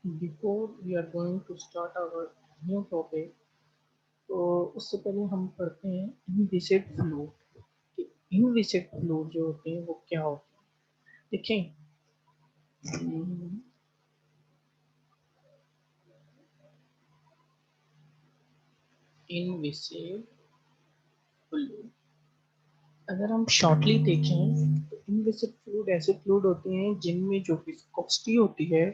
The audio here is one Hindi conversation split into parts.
Before we are going to start our new topic, तो उससे पहले हम पढ़ते हैं इनविसिड फ्लूइड कि इनविसिड फ्लूइड जो होते हैं वो क्या होते हैं। देखें, इनविसिड फ्लूइड अगर हम शॉर्टली देखें तो इनविसिड फ्लूइड ऐसे फ्लूइड होते हैं जिनमें जो विस्कोसिटी होती है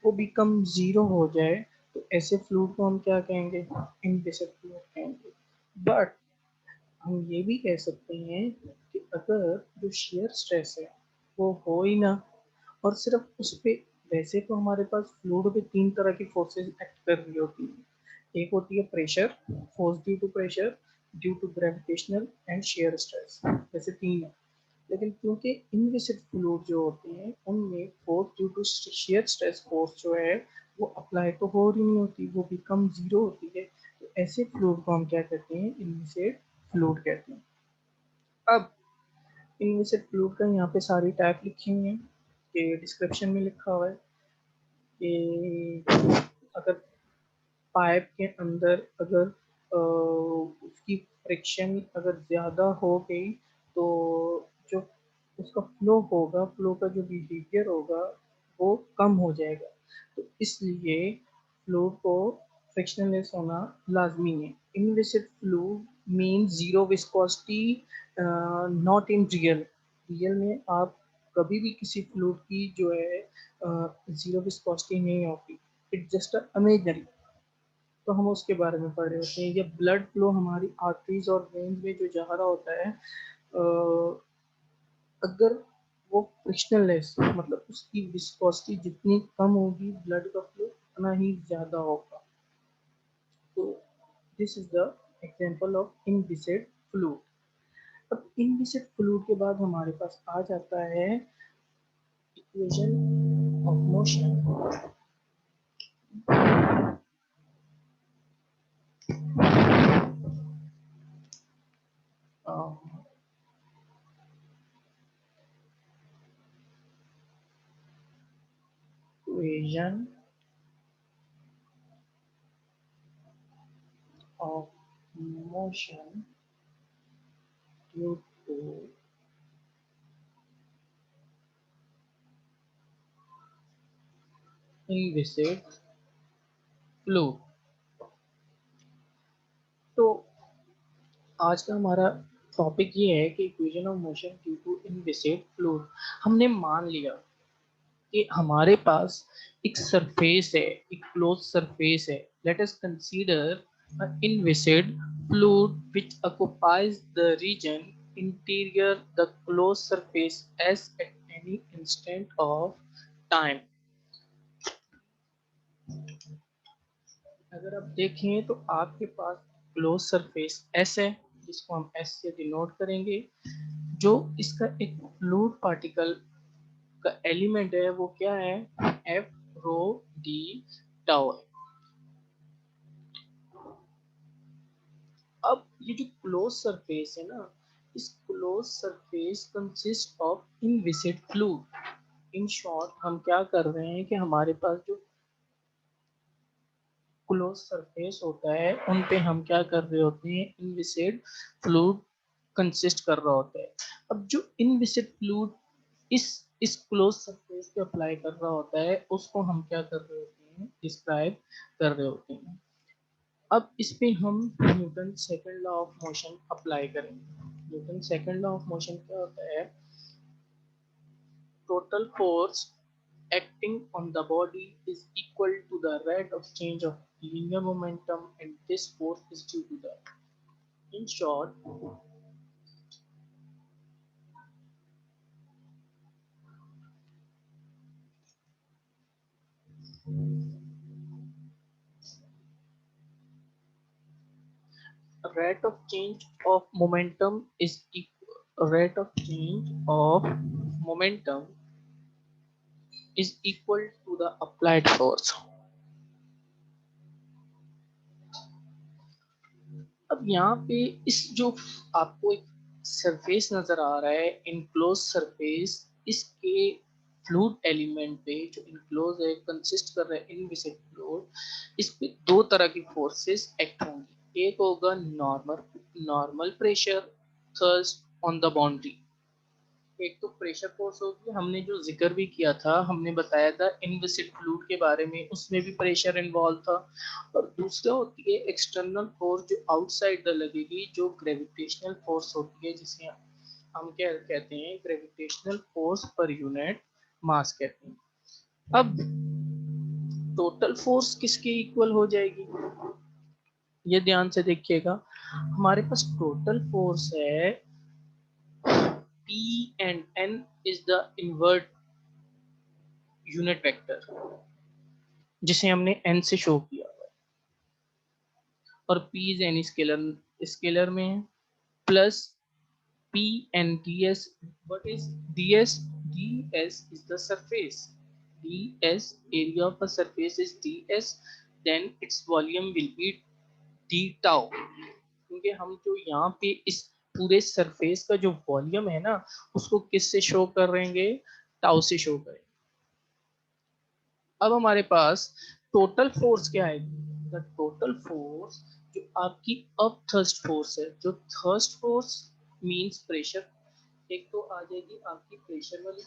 वो बिकम जीरो हो जाए, तो ऐसे फ्लूइड को हम क्या कहेंगे? इनविसिड फ्लूइड कहेंगे। बट हम ये भी कह सकते हैं कि अगर जो शेयर स्ट्रेस है वो हो ही ना, और सिर्फ उस पे, वैसे तो हमारे पास फ्लूइड पे तीन तरह की फोर्सेस एक्ट कर रही होती है। एक होती है pressure, force due to pressure, due to gravitational and shear stress, वैसे तीन है। लेकिन क्योंकि इनविसिड फ्लूइड जो होते हैं उनमें force due to shear stress force जो है वो अप्लाई तो हो रही नहीं होती, वो बिकम जीरो होती है। तो ऐसे फ्लूइड को हम क्या कहते हैं? इनविसिड फ्लूइड कहते हैं। अब इनमें से फ्लूइड का यहाँ पे सारी टाइप लिखी हुई है कि डिस्क्रिप्शन में लिखा हुआ है कि अगर पाइप के अंदर अगर उसकी फ्रिक्शन अगर ज़्यादा हो गई तो जो उसका फ्लो होगा, फ्लो का जो बिहेवियर होगा वो कम हो जाएगा। तो इसलिए फ्लो को फ्रिक्शनलेस होना लाजमी है। Inviscid flow mean zero viscosity, not in real. Real में आप कभी भी किसी फ्लूइड की जो है जीरो विस्कोसिटी नहीं होती, इट्स जस्ट अ इमेजिनरी। तो हम उसके बारे में पढ़ रहे होते हैं। ये ब्लड फ्लो हमारी आर्टरीज और वेन्स में जो जा रहा होता है, अगर वो फ्रिक्शनलेस, मतलब उसकी विस्कोसिटी जितनी कम होगी ब्लड का फ्लो उतना ही ज़्यादा होगा। तो this is the example of inviscid fluid. अब इनविसिड फ्लूइड के बाद हमारे पास आ जाता है equation of motion. Equation of motion due to inviscid fluid। तो आज का हमारा टॉपिक ये है कि equation of motion due to inviscid fluid. हमने मान लिया कि हमारे पास एक सरफेस है, एक क्लोज सरफेस है। Let us consider inviscid fluid which occupies the region interior the closed surface as at any instant of time। अगर आप देखें तो आपके पास क्लोज सरफेस एस है, जिसको हम एस से डिनोट करेंगे। जो इसका एक फ्लूइड पार्टिकल का एलिमेंट है वो क्या है? एफ रो डी टाउ है। अब ये जो क्लोज सरफेस है ना, इस close surface consist of inviscid fluid. In short हम क्या कर रहे हैं कि हमारे पास जो क्लोज सरफेस होता है उन पे हम क्या कर रहे होते हैं? इनविसिड फ्लूइड कंसिस्ट कर रहा होता है। अब जो इनविसिड फ्लूइड इस क्लोज सरफेस पे अप्लाई कर रहा होता है उसको हम क्या कर रहे होते हैं? डिस्क्राइब कर रहे होते हैं। अब इस पे हम Newton second law of motion apply करेंगे। Newton second law of motion क्या होता है? total force acting on the body is equal to the rate of change of linear momentum, and this force is due to the, in short, rate of change of momentum is equal, rate of change of momentum is equal to the applied force। अब यहाँ पे इस जो आपको एक सरफेस नजर आ रहा है, इनक्लोज सरफेस, इसके फ्लूइड एलिमेंट पे जो इनक्लोज है, कंसिस्ट कर रहा है इनविसिड फ्लूइड, इस पे दो तरह की फोर्सेस एक्ट होंगी। एक होगा normal normal pressure thrust on the boundary. एक तो प्रेशर फोर्स होगी, हमने जो जिक्र भी किया था, हमने बताया था इनविसिड फ्लूइड के बारे में, उसमें भी प्रेशर इन्वॉल्व था। और दूसरा होती है एक्सटर्नल फोर्स जो आउटसाइड द लगेगी, जो ग्रेविटेशनल फोर्स होती है, जिसे हम क्या कहते हैं, gravitational force per unit mass कहते हैं। अब टोटल फोर्स किसके इक्वल हो जाएगी, ये ध्यान से देखिएगा। हमारे पास टोटल फोर्स है P and N is the invert unit vector, जिसे हमने n से शो किया हुआ है, और p is an scalar scalar में है, plus p and ds। What is ds? ds is the surface, ds area of the surface is ds, then its volume will be d tau। क्योंकि हम जो यहाँ पे इस पूरे सरफेस का जो वॉल्यूम है ना, उसको किस से शो कर रहेंगे, टाउ से शो करेंगे। अब हमारे पास टोटल फोर्स क्या है, द टोटल फोर्स जो आपकी अब थर्स्ट फोर्स है, जो थर्स्ट फोर्स मींस प्रेशर, एक तो आ जाएगी आपकी प्रेशर वाली,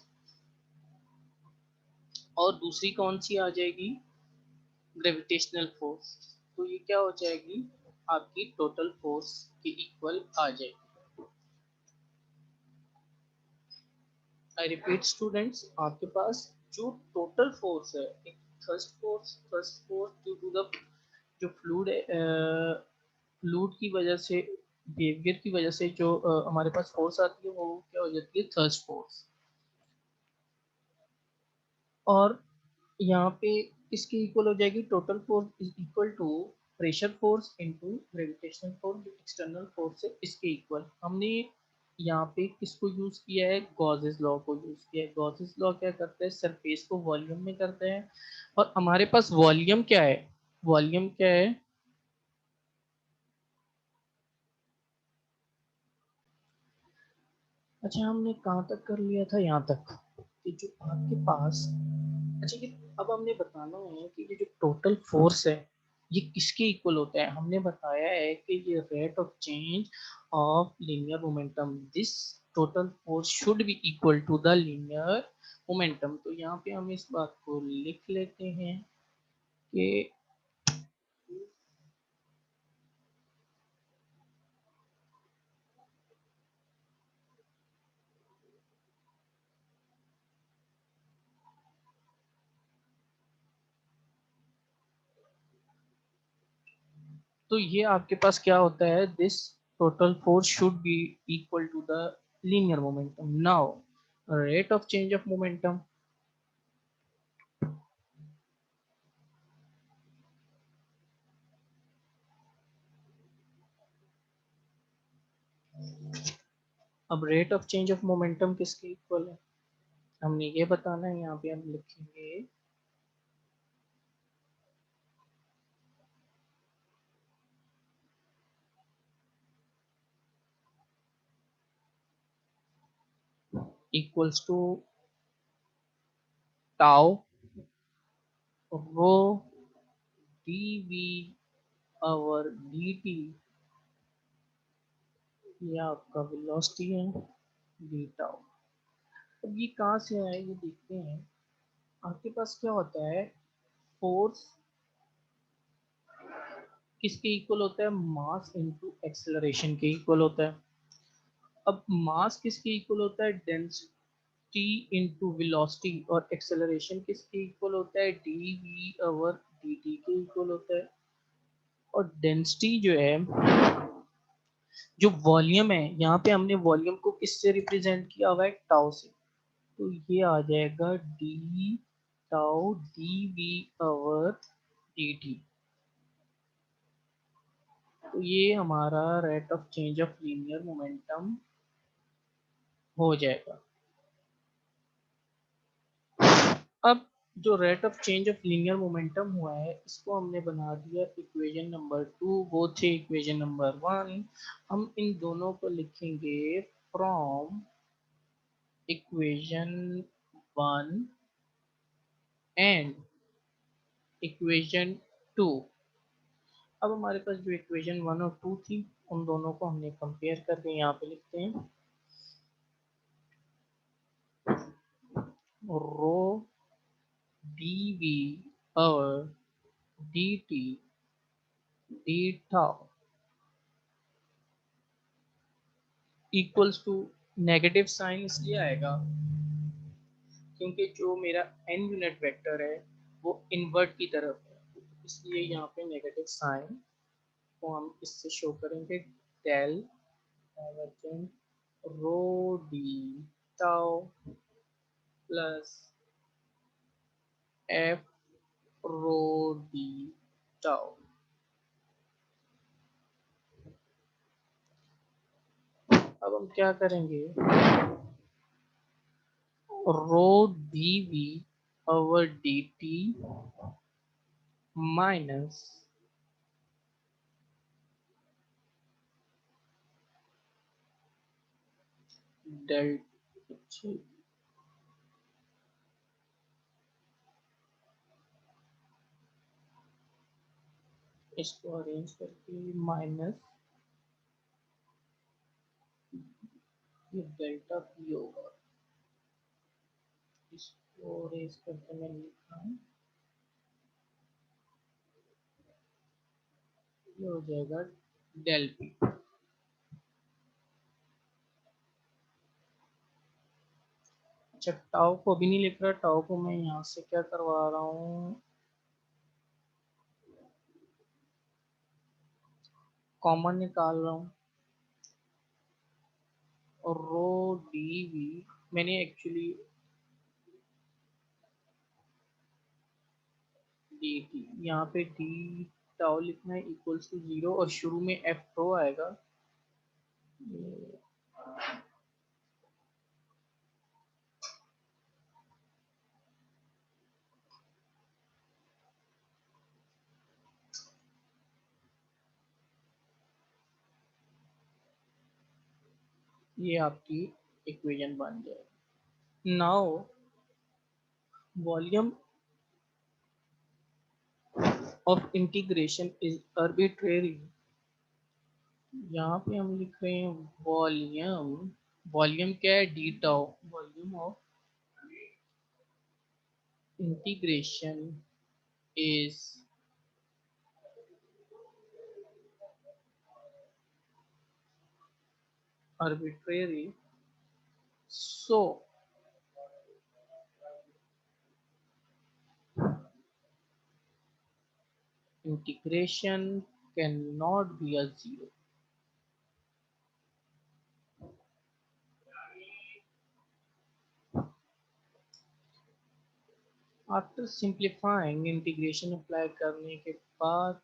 और दूसरी कौन सी आ जाएगी, ग्रेविटेशनल फोर्स। तो ये क्या हो जाएगी, आपकी टोटल फोर्स के इक्वल आ जाएगी। आई रिपीट स्टूडेंट्स, आपके पास जो टोटल फोर्स है, एक thrust force due to the जो फ्लूड फ्लूड की वजह से, बिहेवियर की वजह से जो हमारे पास फोर्स आती है, वो क्या हो जाती है, थर्स्ट फोर्स। और यहाँ पे किसकी इक्वल हो जाएगी, total force is equal to pressure force into gravitational force, जो एक्सटर्नल फोर्स है, इसके इक्वल। हमने यहाँ पे किसको यूज किया है, गॉसेस लॉ को यूज किया है। गॉसेस लॉ क्या करता है, सरफेस को वॉल्यूम में करते हैं, और हमारे पास वॉल्यूम क्या है, वॉल्यूम क्या है, अच्छा हमने कहाँ तक कर लिया था, यहाँ तक कि जो आपके पास, अच्छा कि अब हमने बताना है कि ये जो टोटल फोर्स है, ये किसके इक्वल होता है। हमने बताया है कि ये rate of change of linear momentum, this total force should be equal to the linear momentum. तो यहाँ पे हम इस बात को लिख लेते हैं कि तो ये आपके पास क्या होता है, this total force should be equal to the linear momentum. Now rate of change of momentum, अब rate of change of momentum किसके इक्वल है, हमने ये बताना है। यहाँ पे हम लिखेंगे equals to tau rho d v over d t, ये आपका वेलोसिटी है, डी टाउ। अब ये कहाँ से आए, ये देखते हैं। आपके पास क्या होता है, फोर्स किसके इक्वल होता है, मास इनटू एक्सेलरेशन के इक्वल होता है। अब मास किसके इक्वल होता है, डेंसिटी इनटू वेलोसिटी, और एक्सेलरेशन किसके इक्वल होता है, D we over D t के इक्वल होता है। और डेंसिटी जो है, जो वॉल्यूम है, यहाँ पे हमने वॉल्यूम को किससे रिप्रेजेंट किया हुआ है, टाउ से। तो ये आ जाएगा d tau d we over D t. तो ये हमारा rate of change of linear momentum हो जाएगा। अब जो rate of change of linear momentum हुआ है, इसको हमने बना दिया इक्वेशन नंबर 2, वो थे इक्वेशन नंबर 1। हम इन दोनों को लिखेंगे फ्रॉम इक्वेशन 1 एंड इक्वेशन 2। अब हमारे पास जो इक्वेशन 1 और 2 थी उन दोनों को हमने कंपेयर करके यहाँ पे लिखते हैं रो dv और dt d tau equals to negative sign इसलिए आएगा क्योंकि जो मेरा n यूनिट वेक्टर है वो इन्वर्ट की तरफ है, इसलिए यहाँ पे नेगेटिव साइन को हम इससे शो करेंगे del divergent rho d tau plus f rho d tau. अब हम क्या करेंगे, rho d we over D t minus del, इसको अरेंज करके माइनस ये डेल्टा पी होगा, इसको अरेंज करके मैंने लिखा है ये हो जाएगा डेल पी। अच्छा टाउ को भी नहीं लिख रहा, टाउ को मैं यहाँ से क्या करवा रहा हूँ, कॉमन निकाल रहा हूँ और रो डी वी मैंने एक्चुअली डी टी यहाँ पे डी टाउ लिखना है इक्वल्स टू 0 और शुरू में एफ रो आएगा, ये आपकी इक्वेशन बन जाएगी। Now volume of integration is arbitrary, यहाँ पे हम लिख रहे हैं वॉल्यूम, वॉल्यूम क्या है d tau, volume of integration is arbitrary, so integration cannot be a zero. After simplifying integration apply करने के बाद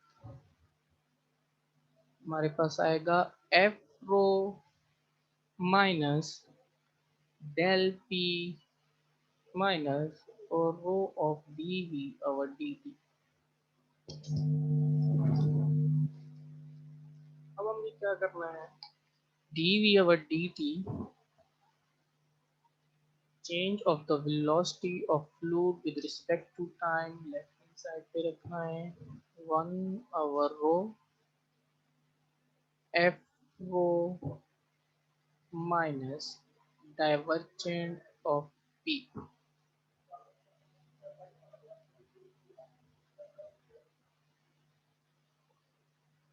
हमारे पास आएगा f rho minus del p minus और rho of d we over D t. अब हमें क्या करना है, डी वी ओवर डी टी change of the velocity of fluid with respect to time left hand side पे रखना है 1/rho f rho minus divergent of p,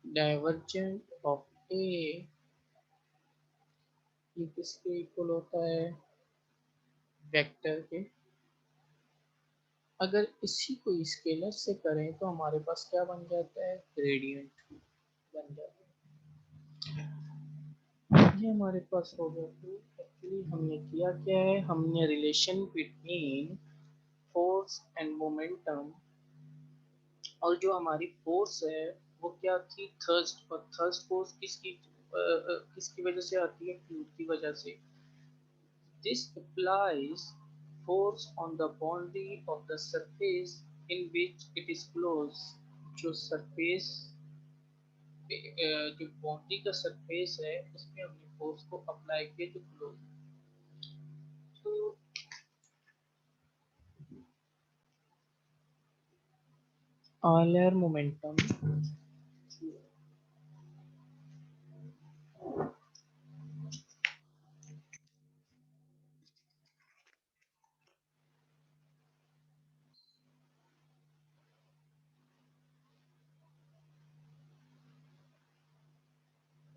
divergent of a ये किसके इक्वल होता है, वेक्टर के। अगर इसी को स्केलर से करें तो हमारे पास क्या बन जाता है, ग्रेडियंट बन जाता है। ये हमारे पास हो गया। तो एक्चुअली हमने किया क्या है, हमने relation between force and momentum, और जो हमारी फोर्स है वो क्या थी, थर्स्ट, और थर्स्ट फोर्स किसकी वजह से आती है, फ्लूइड की वजह से। This applies force on the boundary of the surface in which it is close, जो सरफेस जो बाउंड्री का सरफेस है उसमें हमने फोर्स को अप्लाई किया जो क्लोज। तो Euler momentum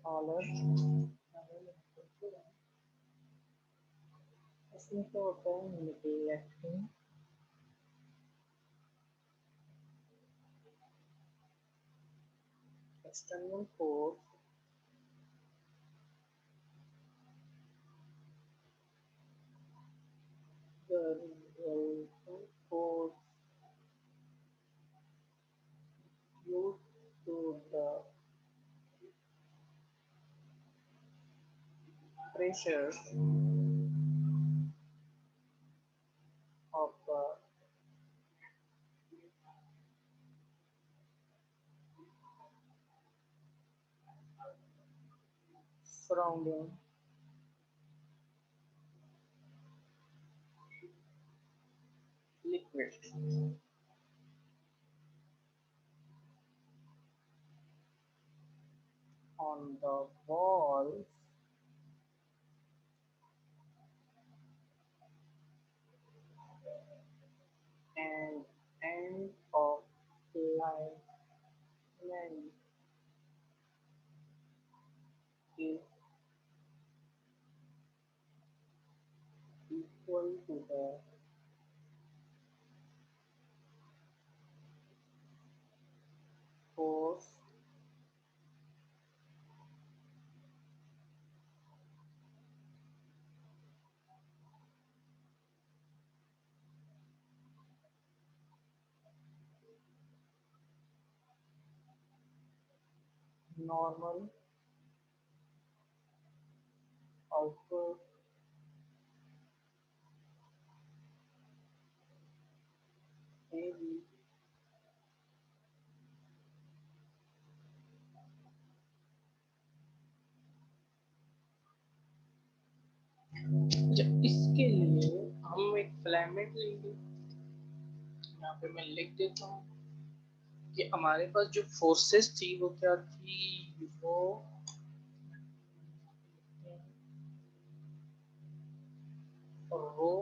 Euler इसमें क्या होता है negative external force the resultant force due to the pressure of the surrounding liquid on the walls and end of line length is equal to the force normal output AB इसके लिए हम एक फिलामेंट लेंगे। यहाँ पे मैं लिख देता हूँ कि हमारे पास जो फोर्सेस थी वो क्या थी, वो रो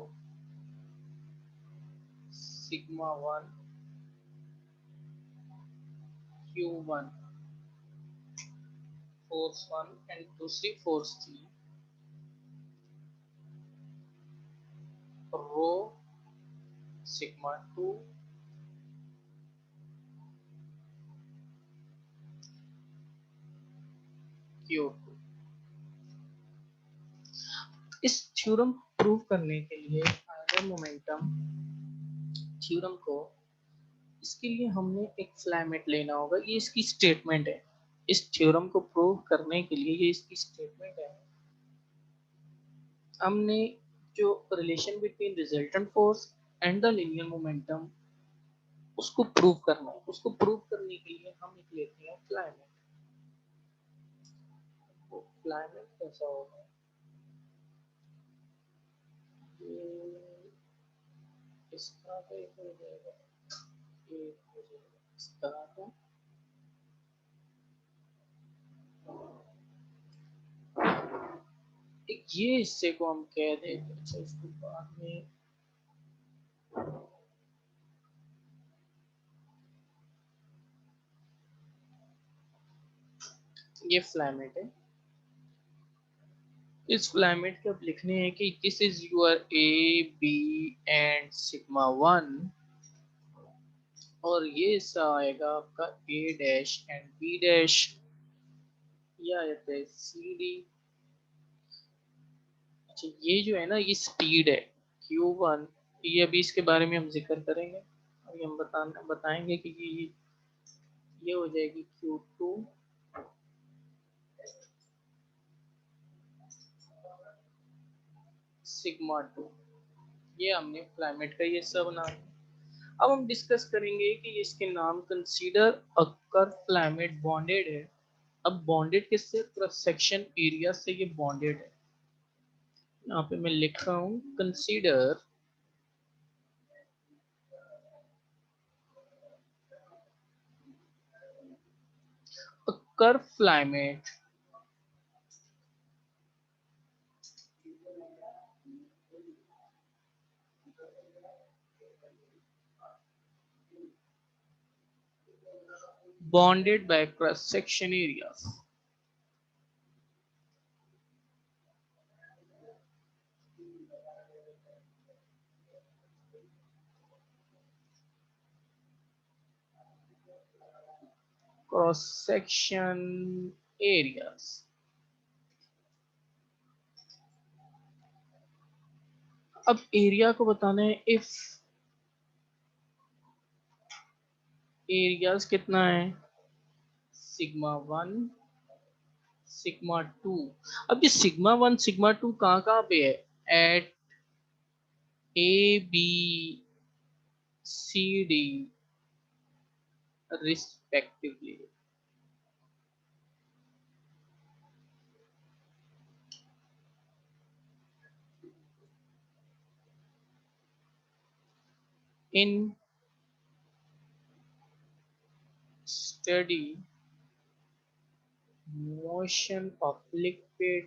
सिग्मा 1 Q1 फोर्स 1 एंड दूसरी फोर्स थी रो सिग्मा 2 Q2। इस थ्योरम प्रूव करने के लिए आयरन मोमेंटम थ्योरम को, इसके लिए हमने एक फिलामेंट लेना होगा। ये इसकी स्टेटमेंट है। इस थ्योरम को प्रूव करने के लिए ये इसकी स्टेटमेंट है। हमने जो relation between resultant force and the linear momentum उसको प्रूव करना है। उसको प्रूव करने के लिए हम एक लेते हैं फिलामेंट। तो फिलामेंट कैसा होगा, ये इस तरह का एक हो जाएगा, एक हो जाएगा इस तरह का। एक ये हिस्से को हम कह देंगे, अच्छा इसको बाद में ये फिलामेंट है। इस फिलामेंट के अब लिखने हैं कि this is your a b and sigma 1 और ये हिस्सा आएगा आपका a dash and b dash, ये आ जाता है सी डी। अच्छा ये जो है ना ये स्पीड है Q1, ये अभी इसके बारे में हम जिक्र करेंगे। अभी हम बताएंगे कि ये हो जाएगी Q2 सिग्मा 2। ये हमने क्लाइमेट का ये सब नाम। अब हम डिस्कस करेंगे कि इसके नाम consider a curve climate bonded है। अब बॉन्डेड किससे, क्रॉस सेक्शन एरिया से ये बॉन्डेड है। यहाँ पे मैं लिख रहा हूँ consider curved climate bounded by cross-section areas. Cross-section areas. अब एरिया को बताना है इफ एरियाज कितना है सिग्मा 1 सिग्मा 2। अब ये सिग्मा 1 सिग्मा 2 कहाँ कहाँ पे है at a b c d respectively. in steady motion of liquid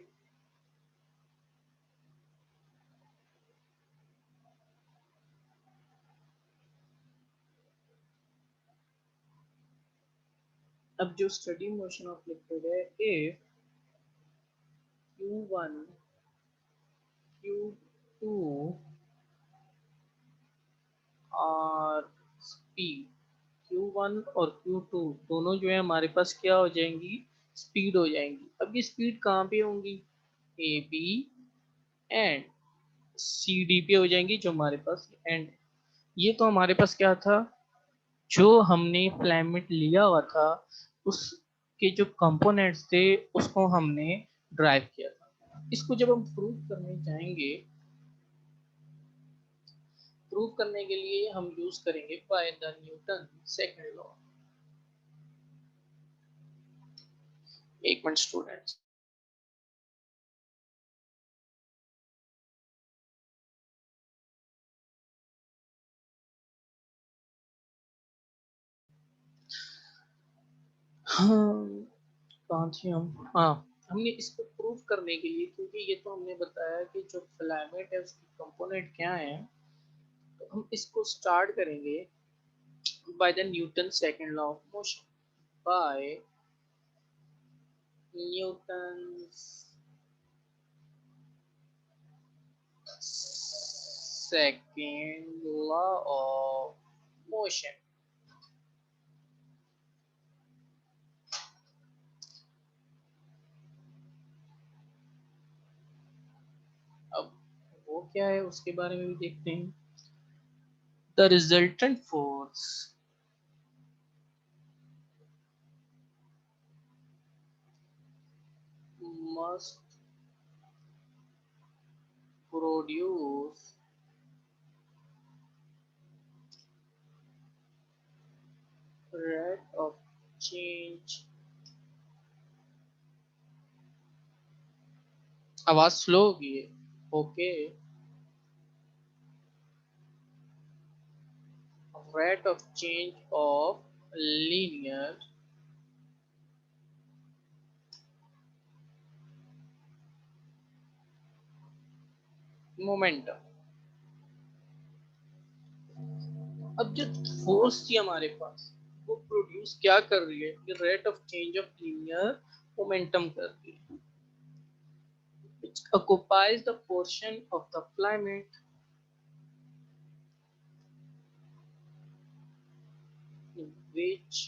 अब जो स्टडी मोशन ऑफ लिक्विड है इफ Q1 Q2 और स्पीड Q1 और Q2 दोनों जो है हमारे पास क्या हो जाएंगी स्पीड हो जाएंगी। अब ये स्पीड कहाँ पे होंगी a b and c d पे हो जाएंगी जो हमारे पास एंड। ये तो हमारे पास क्या था जो हमने फिलामेंट लिया हुआ था उसके जो कंपोनेंट्स थे उसको हमने ड्राइव किया था। इसको जब हम प्रूव करने जाएंगे प्रूव करने के लिए हम यूज करेंगे by the Newton second law. एक मिनट स्टूडेंट्स। हाँ कहाँ थे हम हाँ हमने इसको प्रूव करने के लिए क्योंकि ये तो हमने बताया कि जो फिलामेंट है उसकी कंपोनेंट क्या है तो हम इसको स्टार्ट करेंगे by the Newton second law of motion by Newton's second law of motion। अब वो क्या है उसके बारे में भी देखते हैं। The resultant force must produce rate of change। आवाज स्लो होगी है okay. rate of change of linear momentum। अब जो फोर्स थी हमारे पास वो प्रोड्यूस क्या कर रही है कि rate of change of linear momentum कर रही है which occupies the portion of the filament which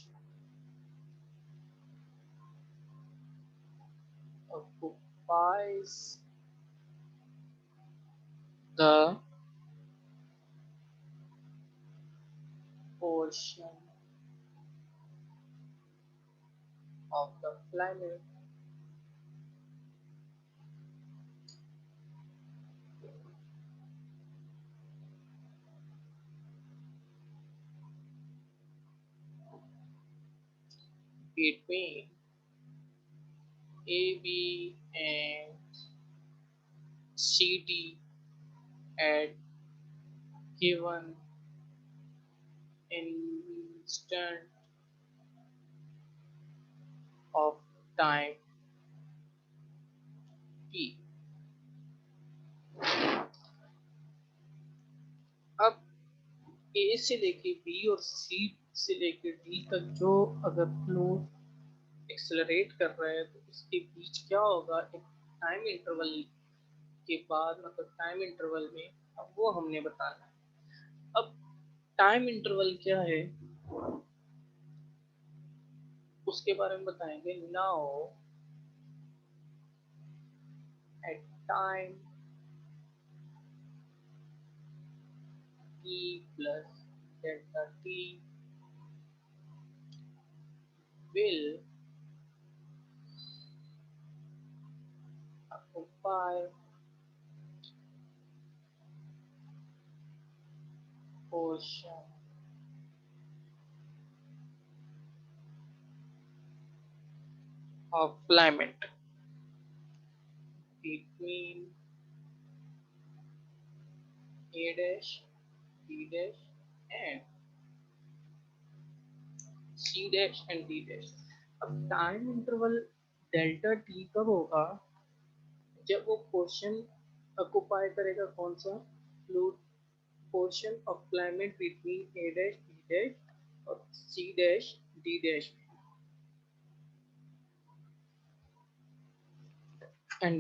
occupies the portion of the filament between AB and CD at given instant of time t। अब ए से लेके बी और सी से लेके डी तक जो अगर फ्लूइड एक्सेलरेट कर रहा है तो इसके बीच क्या होगा, एक टाइम इंटरवल के बाद, मतलब टाइम इंटरवल में, अब वो हमने बताना है। अब टाइम इंटरवल क्या है उसके बारे में बताएंगे। Now at time t plus delta t will occupy portion of filament between A dash, B dash and C dash and D dash। अब टाइम इंटरवल डेल्टा टी कब होगा, जब वो पोर्शन ऑक्युपाई करेगा, कौन सा, fluid portion of climate between A dash B dash और C dash D dash and